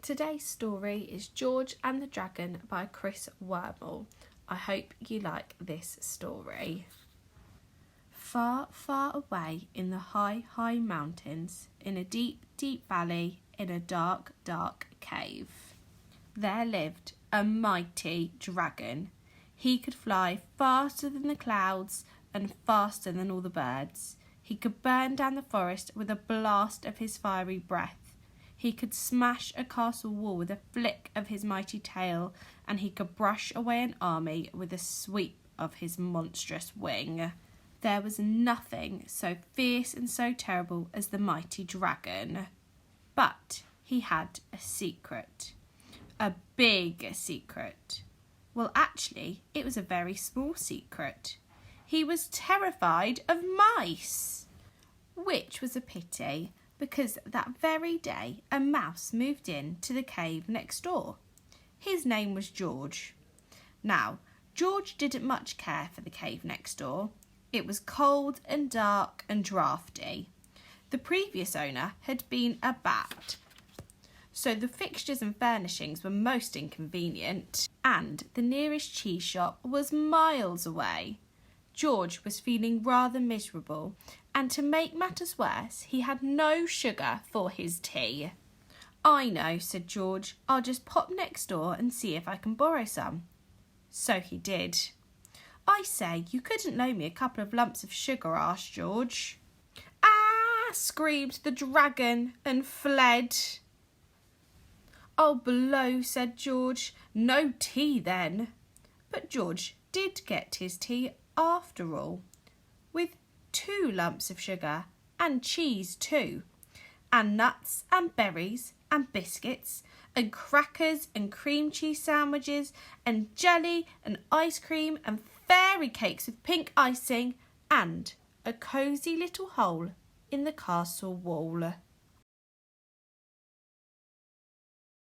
Today's story is George and the Dragon by Chris Wormell. I hope you like this story. Far, far away in the high, high mountains, in a deep, deep valley, in a dark, dark cave, there lived a mighty dragon. He could fly faster than the clouds and faster than all the birds. He could burn down the forest with a blast of his fiery breath. He could smash a castle wall with a flick of his mighty tail, and he could brush away an army with a sweep of his monstrous wing. There was nothing so fierce and so terrible as the mighty dragon. But he had a secret. A big secret. Well, actually, it was a very small secret. He was terrified of mice, which was a pity, because that very day a mouse moved in to the cave next door. His name was George. Now, George didn't much care for the cave next door. It was cold and dark and draughty. The previous owner had been a bat, so the fixtures and furnishings were most inconvenient, and the nearest cheese shop was miles away. George was feeling rather miserable, and to make matters worse, he had no sugar for his tea. "I know," said George. "I'll just pop next door and see if I can borrow some." So he did. "I say, you couldn't loan me a couple of lumps of sugar?" asked George. "Ah!" screamed the dragon and fled. "I'll blow," said George. "No tea then." But George did get his tea after all, with 2 lumps of sugar and cheese too, and nuts and berries and biscuits and crackers and cream cheese sandwiches and jelly and ice cream and fairy cakes with pink icing and a cosy little hole in the castle wall.